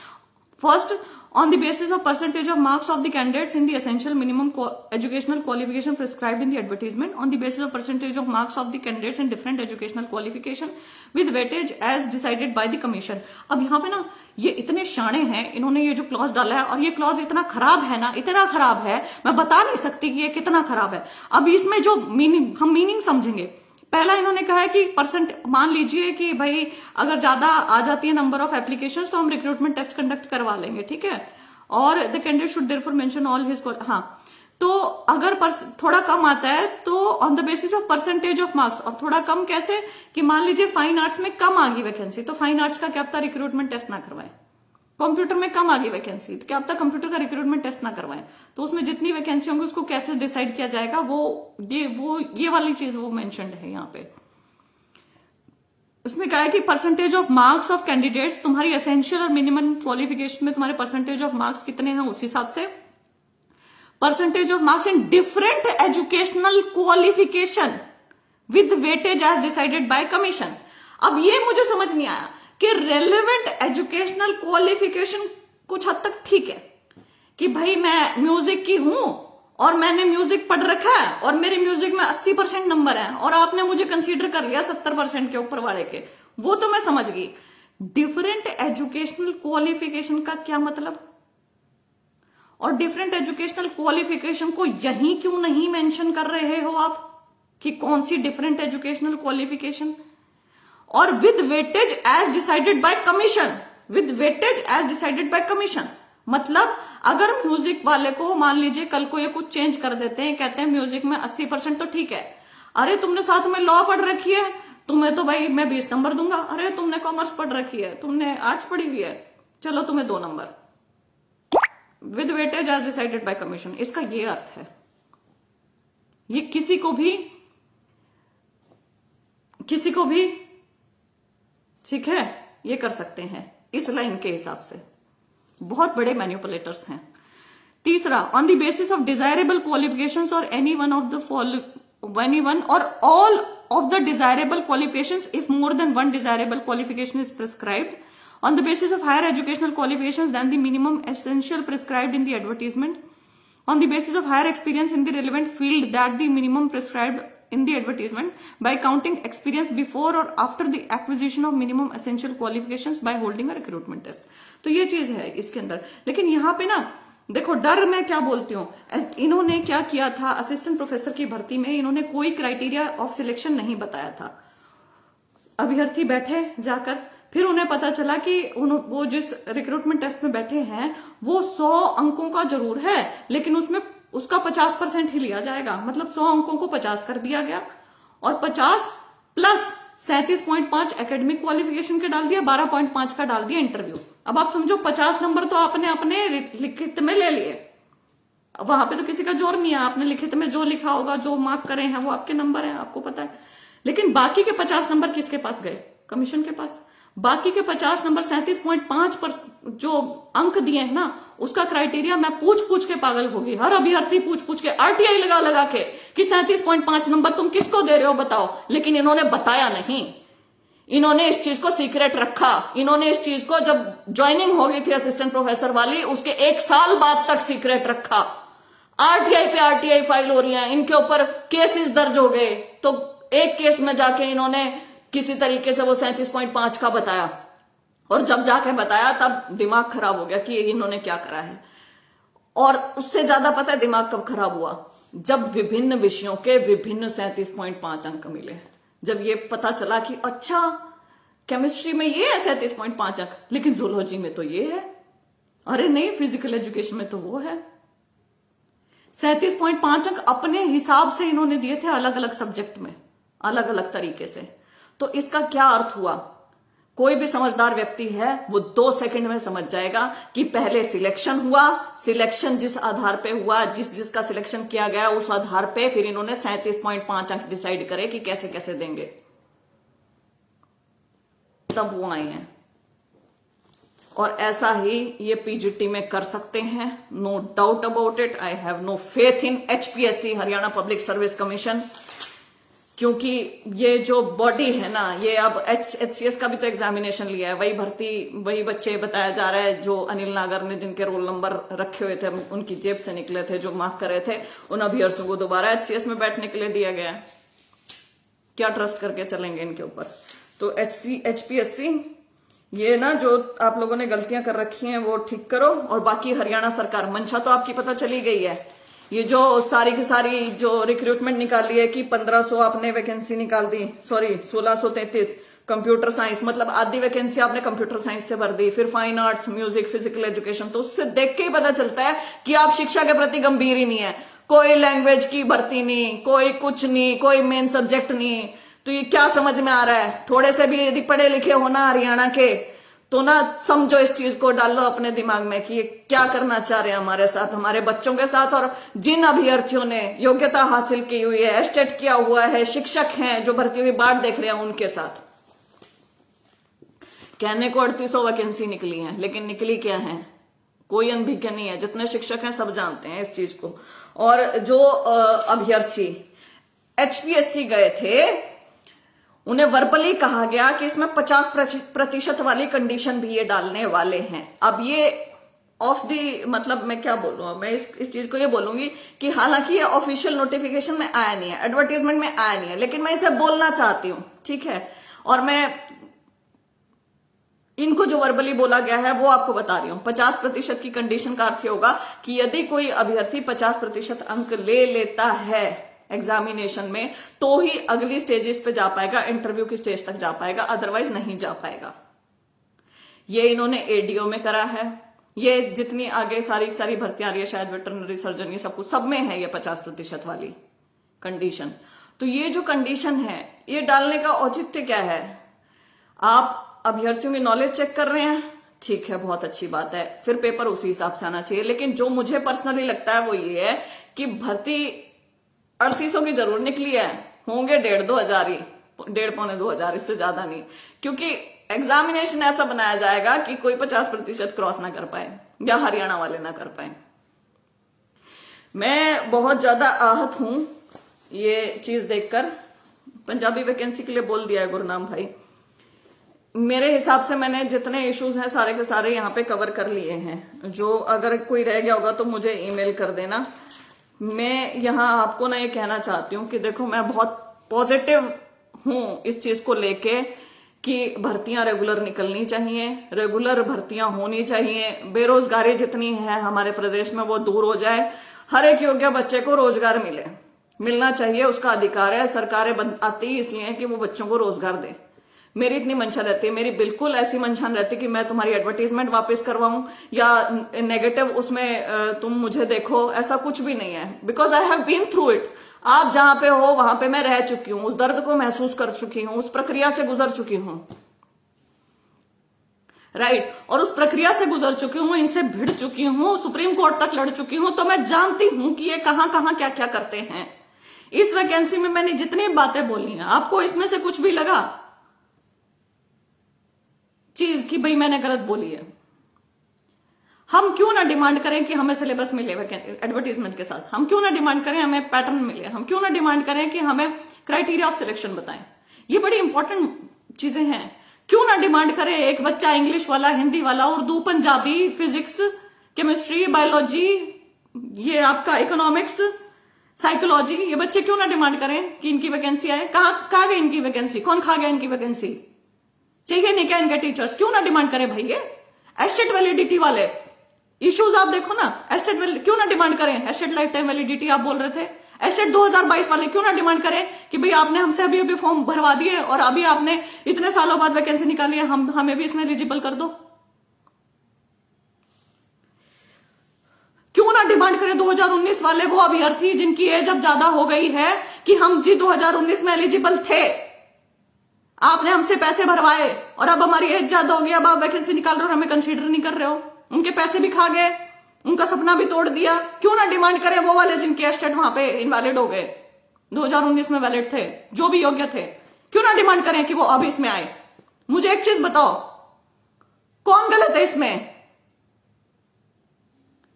First, on the basis of percentage of marks of the candidates in the essential minimum educational qualification prescribed in the advertisement, on the basis of percentage of marks of the candidates in different educational qualification with weightage as decided by the commission। अब यहाँ पे ना ये इतने शाणे हैं, इन्होंने ये जो क्लॉज डाला है, और ये क्लॉज इतना खराब है ना, इतना खराब है, मैं बता नहीं सकती कि ये कितना खराब है। अब इसमें जो हम मीनिंग समझेंगे। पहला इन्होंने कहा है कि परसेंट, मान लीजिए कि भाई अगर ज्यादा आ जाती है नंबर ऑफ एप्लीकेशंस तो हम रिक्रूटमेंट टेस्ट कंडक्ट करवा लेंगे, ठीक है, और the candidate should therefore mention all his, हाँ, तो अगर थोड़ा कम आता है तो on the basis of percentage of marks. और थोड़ा कम कैसे, कि मान लीजिए फाइन आर्ट्स में कम आ गई वैकेंसी, तो फाइन आर्ट्स का क्या पता रिक्रूटमेंट टेस्ट ना करवाएं। कंप्यूटर में कम आ गई वैकेंसी, तो क्या पता कंप्यूटर का रिक्रूटमेंट टेस्ट ना करवाएं। तो उसमें जितनी वैकेंसी होंगी उसको कैसे डिसाइड किया जाएगा, ये वाली चीज वो मेंशन्ड है यहाँ पे। इसमें कहा है कि percentage of marks of candidates, तुम्हारी एसेंशियल और मिनिमम क्वालिफिकेशन में तुम्हारे परसेंटेज ऑफ मार्क्स कितने हैं उस हिसाब से। Percentage of marks in different educational qualification with weightage as decided by commission. अब ये मुझे समझ नहीं आया कि रेलेवेंट एजुकेशनल क्वालिफिकेशन कुछ हद तक ठीक है कि भाई मैं म्यूजिक की हूं और मैंने म्यूजिक पढ़ रखा है और मेरे म्यूजिक में 80% नंबर है और आपने मुझे कंसीडर कर लिया 70% के ऊपर वाले के, वो तो मैं समझ गई। डिफरेंट एजुकेशनल क्वालिफिकेशन का क्या मतलब, और डिफरेंट एजुकेशनल क्वालिफिकेशन को यहीं क्यों नहीं मेंशन कर रहे हो आप कि कौन सी डिफरेंट एजुकेशनल क्वालिफिकेशन। और with weightage as decided by commission, with weightage as decided by commission मतलब अगर म्यूजिक वाले को मान लीजिए कल को ये कुछ चेंज कर देते हैं, कहते हैं म्यूजिक में 80% तो ठीक है, अरे तुमने साथ में लॉ पढ़ रखी है, तुम्हें तो भाई मैं 20 नंबर दूंगा, अरे तुमने कॉमर्स पढ़ रखी है, तुमने आर्ट्स पढ़ी हुई है, चलो तुम्हें 2 number. With weightage as decided by commission, इसका ये अर्थ है। ये किसी को भी ठीक है ये कर सकते हैं इस लाइन के हिसाब से, बहुत बड़े मैनिपुलेटर्स हैं। तीसरा, on the basis of desirable qualifications और एनी वन और all of the desirable qualifications if more than one desirable qualification is prescribed on the basis of higher educational qualifications than the minimum essential prescribed in the advertisement, on the basis of higher experience in the relevant field that the minimum prescribed in the advertisement, by counting experience before or after the acquisition of minimum essential qualifications by holding a recruitment test। तो ये चीज है इसके अंदर। लेकिन यहाँ पे ना देखो डर मैं क्या बोलती हूँ, इन्होंने क्या किया था, असिस्टेंट प्रोफेसर की भर्ती में इन्होंने कोई क्राइटेरिया ऑफ सिलेक्शन नहीं बताया था। अभ्यर्थी बैठे जाकर, फिर उन्हें पता चला कि वो जिस रिक्रूटमेंट टेस्ट में बैठे हैं वो 100 अंकों का जरूर है, लेकिन उसमें उसका 50% ही लिया जाएगा, मतलब 100 अंकों को 50 कर दिया गया और 50 प्लस 37.5 एकेडमिक क्वालिफिकेशन के डाल दिया, 12.5 का डाल दिया इंटरव्यू। अब आप समझो 50 नंबर तो आपने अपने लिखित में ले लिए, वहां पे तो किसी का जोर नहीं है, आपने लिखित में जो लिखा होगा, जो मार्क करे हैं वो आपके नंबर हैं, आपको पता है। लेकिन बाकी के 50 नंबर किसके पास गए, कमीशन के पास। बाकी के 50 नंबर 37.5 पर जो अंक दिए हैं ना, उसका क्राइटेरिया मैं पूछ पूछ के पागल होगी। हर अभ्यर्थी पूछ पूछ के आरटीआई लगा लगा के कि 37.5 नंबर तुम किसको दे रहे हो बताओ, लेकिन इन्होंने बताया नहीं। इन्होंने इस चीज को सीक्रेट रखा। इन्होंने इस चीज को जब ज्वाइनिंग हो गई थी असिस्टेंट प्रोफेसर वाली, उसके 1 साल बाद तक सीक्रेट रखा। आरटीआई पे आरटीआई फाइल हो रही है, इनके ऊपर केसेस दर्ज हो गए, तो एक केस में जाके इन्होंने किसी तरीके से वो 37.5 का बताया, और जब जाके बताया तब दिमाग खराब हो गया कि इन्होंने क्या करा है। और उससे ज्यादा पता है दिमाग कब खराब हुआ, जब विभिन्न विषयों के विभिन्न 37.5 अंक मिले। जब ये पता चला कि अच्छा केमिस्ट्री में ये है 37.5 अंक, लेकिन जूलॉजी में तो ये है, अरे नहीं फिजिकल एजुकेशन में तो वो है। 37.5 अंक अपने हिसाब से इन्होंने दिए थे अलग अलग सब्जेक्ट में, अलग अलग तरीके से। तो इसका क्या अर्थ हुआ? कोई भी समझदार व्यक्ति है वो 2 सेकंड में समझ जाएगा कि पहले सिलेक्शन हुआ, सिलेक्शन जिस आधार पे हुआ, जिसका सिलेक्शन किया गया उस आधार पे फिर इन्होंने 37.5 अंक डिसाइड करे कि कैसे कैसे देंगे, तब वो आए हैं। और ऐसा ही ये पीजीटी में कर सकते हैं, no doubt about it. I have no faith in HPSC, Haryana public service commission, क्योंकि ये जो बॉडी है ना, ये अब एचसीएस का भी तो एग्जामिनेशन लिया है, वही भर्ती वही बच्चे बताया जा रहा है जो अनिल नागर ने जिनके रोल नंबर रखे हुए थे उनकी जेब से निकले थे, जो मार्क कर रहे थे, उन अभ्यर्थियों को दोबारा एचसीएस में बैठने के लिए दिया गया है। क्या ट्रस्ट करके चलेंगे इनके ऊपर? तो एचपीएससी ये ना जो आप लोगों ने गलतियां कर रखी हैं वो ठीक करो। और बाकी हरियाणा सरकार, मंशा तो आपकी पता चली गई है, ये जो सारी की सारी जो रिक्रूटमेंट निकाली है कि 1500 आपने वैकेंसी निकाल दी, सॉरी 1633 कंप्यूटर साइंस, मतलब आधी वैकेंसी आपने कंप्यूटर साइंस से भर दी, फिर fine arts, music, physical education. तो उससे देख के ही पता चलता है कि आप शिक्षा के प्रति गंभीर ही नहीं है। कोई लैंग्वेज की भर्ती नहीं, कोई कुछ नहीं, कोई मेन सब्जेक्ट नहीं। तो ये क्या समझ में आ रहा है? थोड़े से भी यदि पढ़े लिखे हो ना हरियाणा के, तो ना समझो, इस चीज को डाल लो अपने दिमाग में कि ये क्या करना चाह रहे हैं हमारे साथ, हमारे बच्चों के साथ। और जिन अभ्यर्थियों ने योग्यता हासिल की हुई है, एस्टेट किया हुआ है, शिक्षक हैं जो भर्ती हुई बाट देख रहे हैं, उनके साथ। कहने को 3800 वैकेंसी निकली है, लेकिन निकली क्या है? कोई अनभिज्ञ नहीं है, जितने शिक्षक हैं सब जानते हैं इस चीज को। और जो अभ्यर्थी एचपीएससी गए थे उन्हें वर्बली कहा गया कि इसमें 50% वाली कंडीशन भी ये डालने वाले हैं। अब ये ऑफ दी, मतलब मैं क्या बोलूं, मैं इस चीज को ये बोलूंगी कि हालांकि ये ऑफिशियल नोटिफिकेशन में आया नहीं है, एडवर्टीजमेंट में आया नहीं है, लेकिन मैं इसे बोलना चाहती हूं, ठीक है? और मैं इनको जो वर्बली बोला गया है वो आपको बता रही हूं। 50% की कंडीशन का अर्थ होगा कि यदि कोई अभ्यर्थी 50% अंक ले लेता है एग्जामिनेशन में, तो ही अगली स्टेजेस पे जा पाएगा, इंटरव्यू की स्टेज तक जा पाएगा, अदरवाइज नहीं जा पाएगा। ये इन्होंने एडीओ में करा है, ये जितनी आगे सारी भर्तियां आ रही है, शायद वेटरनरी सर्जन, ये सब कुछ सब में है ये 50% वाली कंडीशन। तो ये जो कंडीशन है ये डालने का औचित्य क्या है? आप अभ्यर्थियों की नॉलेज चेक कर रहे हैं, ठीक है, बहुत अच्छी बात है, फिर पेपर उसी हिसाब से आना चाहिए। लेकिन जो मुझे पर्सनली लगता है वो ये है कि भर्ती 3800 की जरूर निकली है, होंगे 1,500 2,000 ही, 1,500-2,000, इससे ज्यादा नहीं, क्योंकि एग्जामिनेशन ऐसा बनाया जाएगा कि कोई 50% क्रॉस ना कर पाए या हरियाणा वाले ना कर पाए। मैं बहुत ज्यादा आहत हूं ये चीज देखकर। पंजाबी वैकेंसी के लिए बोल दिया है गुरनाम भाई। मेरे हिसाब से मैंने जितने इश्यूज हैं सारे के सारे यहाँ पे कवर कर लिए हैं। जो अगर कोई रह गया होगा तो मुझे ईमेल कर देना। मैं यहाँ आपको ना ये कहना चाहती हूँ कि देखो, मैं बहुत पॉजिटिव हूँ इस चीज को लेके कि भर्तियां रेगुलर निकलनी चाहिए, रेगुलर भर्तियां होनी चाहिए, बेरोजगारी जितनी है हमारे प्रदेश में वो दूर हो जाए, हर एक योग्य बच्चे को रोजगार मिलना चाहिए, उसका अधिकार है। सरकारें आती ही इसलिए है कि वो बच्चों को रोजगार दे। मेरी इतनी मंशा रहती है, मेरी बिल्कुल ऐसी मंशा रहती कि मैं तुम्हारी एडवर्टीजमेंट वापस करवाऊं या नेगेटिव उसमें तुम मुझे देखो, ऐसा कुछ भी नहीं है। Because I have been through it. आप जहां पे हो वहां पे मैं रह चुकी हूं, उस दर्द को महसूस कर चुकी हूं, उस प्रक्रिया से गुजर चुकी हूं, राइट। और उस प्रक्रिया से गुजर चुकी हूं, इनसे भिड़ चुकी हूं, सुप्रीम कोर्ट तक लड़ चुकी हूं, तो मैं जानती हूं कि ये कहां कहां क्या क्या करते हैं। इस वैकेंसी में मैंने जितनी बातें बोली हैं, आपको इसमें से कुछ भी लगा? चीज कि भाई मैंने गलत बोली है। हम क्यों ना डिमांड करें कि हमें सिलेबस मिले एडवर्टीजमेंट के साथ, हम क्यों ना डिमांड करें हमें पैटर्न मिले, हम क्यों ना डिमांड करें कि हमें क्राइटेरिया ऑफ सिलेक्शन बताएं। ये बड़ी इंपॉर्टेंट चीजें हैं। क्यों ना डिमांड करे एक बच्चा इंग्लिश वाला, हिंदी वाला, Urdu, Punjabi, physics, chemistry, biology, ये आपका इकोनॉमिक्स, साइकोलॉजी, ये बच्चे क्यों ना डिमांड करें कि इनकी वैकेंसी आए। कहाँ गई इनकी वैकेंसी, कौन खा गया इनकी वैकेंसी, चाहिए नहीं क्या इनके टीचर्स, क्यों ना डिमांड करें भाई। ये एस्टेट वैलिडिटी वाले इश्यूज आप देखो ना, एस्टेट क्यों ना डिमांड करें, एस्टेट लाइफ टाइम वैलिडिटी आप बोल रहे थे, एस्टेट 2022 वाले क्यों ना डिमांड करें कि भाई आपने हमसे अभी अभी फॉर्म भरवा दिए और अभी आपने इतने सालों बाद वैकेंसी निकाली है, हमें भी इसमें एलिजिबल कर दो। क्यों ना डिमांड करें 2019 वाले वो अभ्यर्थी जिनकी एज अब ज्यादा हो गई है कि हम जी 2019 में एलिजिबल थे, आपने हमसे पैसे भरवाए और अब हमारी एज ज्यादा हो गई, अब आप वैकेंसी निकाल रहे हो और हमें कंसीडर नहीं कर रहे हो, उनके पैसे भी खा गए, उनका सपना भी तोड़ दिया। क्यों ना डिमांड करें वो वाले जिनके एस्टेट वहां पे इनवैलिड हो गए, 2019 में वैलिड थे, जो भी योग्य थे, क्यों ना डिमांड करें कि वो अब इसमें आए। मुझे एक चीज बताओ, कौन गलत है इसमें,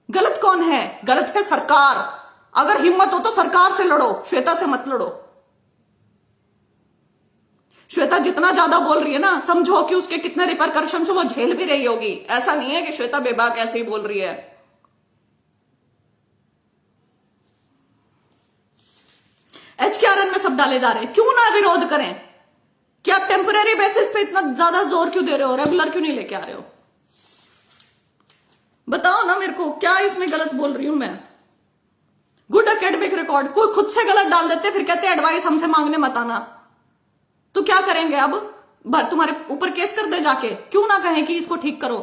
गलत कौन है? गलत है सरकार। अगर हिम्मत हो तो सरकार से लड़ो, श्वेता से मत लड़ो। श्वेता जितना ज्यादा बोल रही है ना, समझो कि उसके कितने रिपरकर्शन से वो झेल भी रही होगी। ऐसा नहीं है कि श्वेता बेबाक ऐसे ही बोल रही है। HKRN में सब डाले जा रहे हैं, क्यों ना विरोध करें कि आप टेम्पररी बेसिस पे इतना ज्यादा जोर क्यों दे रहे हो, रेगुलर क्यों नहीं लेके आ रहे हो? बताओ ना मेरे को, क्या इसमें गलत बोल रही हूं मैं? गुड एकेडमिक रिकॉर्ड, कोई खुद से गलत डाल देते फिर कहते एडवाइस हमसे मांगने मत आना, तो क्या करेंगे अब? तुम्हारे ऊपर केस कर दे जाके, क्यों ना कहें कि इसको ठीक करो।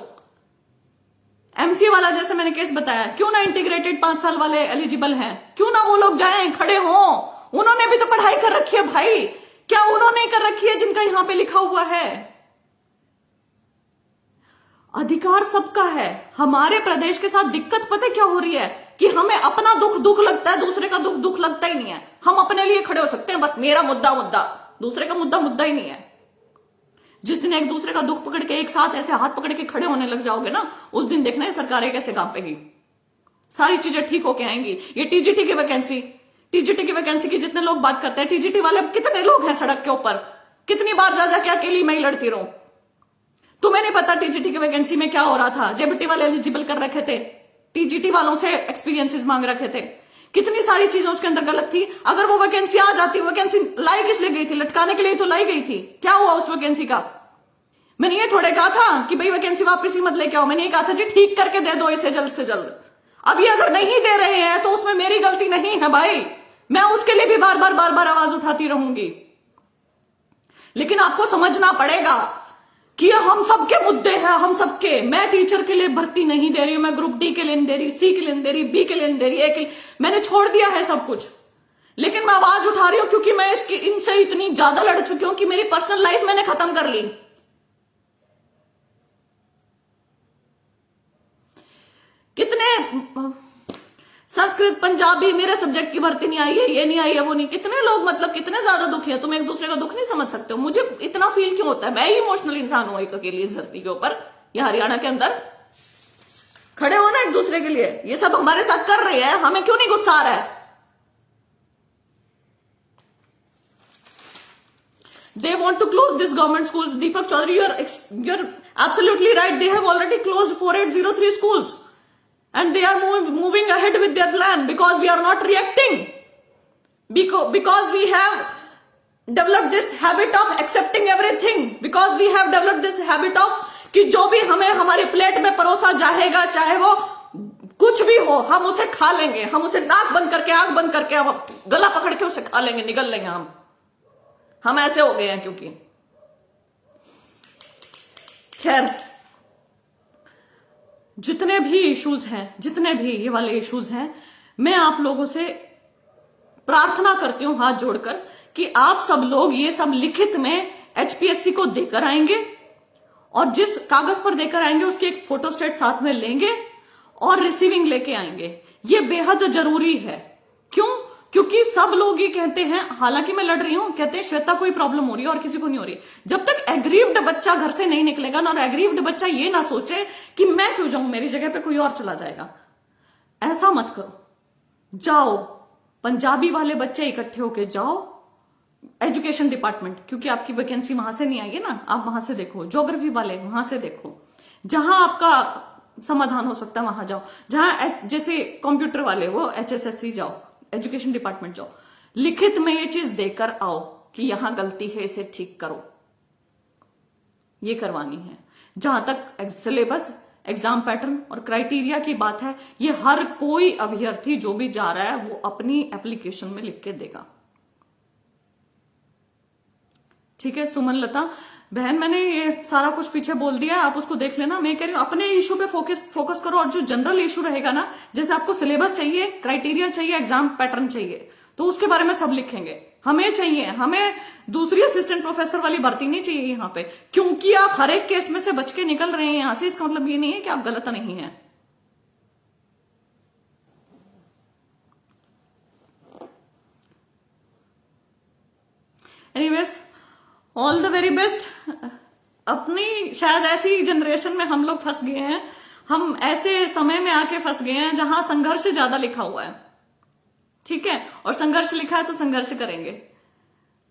MCA वाला जैसे मैंने केस बताया, क्यों ना इंटीग्रेटेड 5 साल वाले एलिजिबल हैं, क्यों ना वो लोग जाएं, खड़े हों, उन्होंने भी तो पढ़ाई कर रखी है भाई, क्या उन्होंने कर रखी है जिनका यहां पे लिखा हुआ है? अधिकार सबका है। हमारे प्रदेश के साथ दिक्कत पता क्या हो रही है कि हमें अपना दुख लगता है, दूसरे का दुख लगता ही नहीं है। हम अपने लिए खड़े हो सकते हैं, बस मेरा मुद्दा, दूसरे का मुद्दा ही नहीं है। जिस दिन एक दूसरे का दुख पकड़ के एक साथ ऐसे हाथ पकड़ के खड़े होने लग जाओगे ना, उस दिन देखना है सरकारें कैसे कांपेगी। सारी चीजें ठीक होके आएंगी। ये टीजीटी की वैकेंसी की जितने लोग बात करते हैं, टीजीटी वाले कितने लोग हैं सड़क के ऊपर, कितनी बार जा जाके अकेली मैं ही लड़ती रहूं। तुम्हें नहीं पता टीजीटी की वैकेंसी में क्या हो रहा था? जेबीटी वाले एलिजिबल कर रखे थे, टीजीटी वालों से एक्सपीरियंसेस मांग रखे थे, कितनी सारी चीजें उसके अंदर गलत थी। अगर वो वैकेंसी आ जाती, वैकेंसी लाई किस लिए गई थी? लटकाने के लिए तो लाई गई थी। क्या हुआ उस वैकेंसी का? मैंने ये थोड़े कहा था कि भाई वैकेंसी वापस ही मत लेके आओ, मैंने ये कहा था जी ठीक करके दे दो इसे जल्द से जल्द। अब ये अगर नहीं दे रहे हैं तो उसमें मेरी गलती नहीं है भाई, मैं उसके लिए भी बार बार आवाज उठाती रहूंगी। लेकिन आपको समझना पड़ेगा कि हम सबके मुद्दे हैं, हम सबके। मैं टीचर के लिए भर्ती नहीं दे रही हूं, मैं ग्रुप डी के लिए नहीं दे रही, सी के लिए नहीं दे रही, बी के लिए नहीं दे रही, ए के लिए, मैंने छोड़ दिया है सब कुछ। लेकिन मैं आवाज उठा रही हूं क्योंकि मैं इनसे इतनी ज्यादा लड़ चुकी हूं कि मेरी पर्सनल लाइफ मैंने खत्म कर ली। कितने संस्कृत, पंजाबी, मेरे सब्जेक्ट की भर्ती नहीं आई है, ये नहीं आई है, वो नहीं, कितने लोग मतलब कितने ज्यादा दुखी है। तुम एक दूसरे का दुख नहीं समझ सकते हो। मुझे इतना फील क्यों होता है? मैं ही इमोशनल इंसान हूं एक अकेली इस धरती के ऊपर, या हरियाणा के अंदर। खड़े हो ना एक दूसरे के लिए, ये सब हमारे साथ कर रहे हैं, हमें क्यों नहीं गुस्सा आ रहा है? They want to close this government schools. Deepak Chaudhary, you're absolutely right. They have already closed 4803 schools. And they are moving ahead with their plan because we are not reacting. Because we have developed this habit of accepting everything. Because we have developed this habit of कि जो भी हमें हमारी plate में परोसा जाएगा, चाहे वो कुछ भी हो, हम उसे खा लेंगे। हम उसे नाक बंद करके, आंख बंद करके, हम गला पकड़ के उसे खा लेंगे, निगल लेंगे। हम ऐसे हो गए हैं। क्योंकि खैर, जितने भी इश्यूज हैं, जितने भी ये वाले इश्यूज हैं, मैं आप लोगों से प्रार्थना करती हूं हाथ जोड़कर कि आप सब लोग ये सब लिखित में HPSC को देकर आएंगे और जिस कागज पर देकर आएंगे उसकी एक फोटोस्टेट साथ में लेंगे और रिसीविंग लेके आएंगे। ये बेहद जरूरी है। क्यों? क्योंकि सब लोग ये कहते हैं, हालांकि मैं लड़ रही हूं, कहते हैं श्वेता को ही प्रॉब्लम हो रही है और किसी को नहीं हो रही। जब तक एग्रीव्ड बच्चा घर से नहीं निकलेगा ना, और एग्रीव्ड बच्चा ये ना सोचे कि मैं क्यों जाऊं, मेरी जगह पे कोई और चला जाएगा, ऐसा मत करो। जाओ, पंजाबी वाले बच्चे इकट्ठे होके जाओ एजुकेशन डिपार्टमेंट, क्योंकि आपकी वैकेंसी वहां से नहीं आई है ना, आप वहां से देखो। ज्योग्राफी वाले वहां से देखो, जहां आपका समाधान हो सकता है वहां जाओ। जहां जैसे कंप्यूटर वाले वो HSSC जाओ, एजुकेशन डिपार्टमेंट जाओ, लिखित में ये चीज देकर आओ कि यहां गलती है, इसे ठीक करो। ये करवानी है। जहां तक सिलेबस, एग्जाम पैटर्न और क्राइटेरिया की बात है, ये हर कोई अभ्यर्थी जो भी जा रहा है वो अपनी एप्लीकेशन में लिख के देगा। ठीक है सुमन लता बहन, मैंने ये सारा कुछ पीछे बोल दिया, आप उसको देख लेना। मैं कह रही हूं अपने इशू पे फोकस करो, और जो जनरल इशू रहेगा ना, जैसे आपको सिलेबस चाहिए, क्राइटेरिया चाहिए, एग्जाम पैटर्न चाहिए, तो उसके बारे में सब लिखेंगे। हमें चाहिए, हमें दूसरी असिस्टेंट प्रोफेसर वाली भर्ती नहीं चाहिए यहाँ पे, क्योंकि आप हर एक केस में से बच के निकल रहे हैं यहां से, इसका मतलब ये नहीं है कि आप गलत नहीं है। Anyways, all the very best. अपनी शायद ऐसी जनरेशन में हम लोग फंस गए हैं, हम ऐसे समय में आके फंस गए हैं जहां संघर्ष ज्यादा लिखा हुआ है। ठीक है, और संघर्ष लिखा है तो संघर्ष करेंगे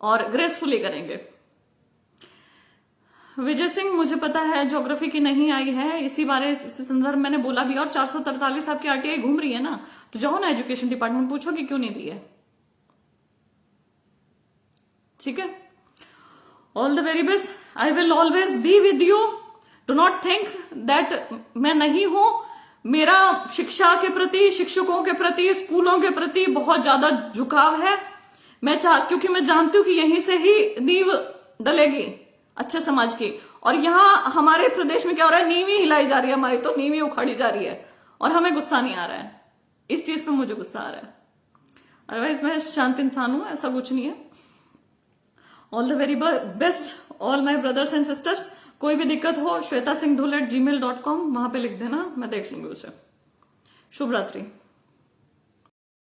और ग्रेसफुली करेंगे। विजय सिंह, मुझे पता है ज्योग्राफी की नहीं आई है, इसी संदर्भ मैंने बोला भी, और 443 आपकी RTI घूम रही है ना, तो जाओ ना एजुकेशन डिपार्टमेंट, पूछो कि क्यों नहीं दी है। ठीक है, all the very best. I will always be with you. Do not think that मैं नहीं हूं। मेरा शिक्षा के प्रति, शिक्षकों के प्रति, स्कूलों के प्रति बहुत ज्यादा झुकाव है। क्योंकि मैं जानती हूं कि यहीं से ही नींव डलेगी अच्छे समाज की। और यहां हमारे प्रदेश में क्या हो रहा है, नींव ही हिलाई जा रही है हमारी, तो नींव ही उखाड़ी जा रही है, और हमें गुस्सा नहीं आ रहा है। इस चीज पे मुझे गुस्सा आ रहा है, अदरवाइज मैं शांत इंसान हूं, ऐसा कुछ नहीं है। All the very best all my brothers and sisters. कोई भी दिक्कत हो, shwetasinghdool@gmail.com, वहां पे लिख देना, मैं देख लूंगी उसे। शुभ रात्रि।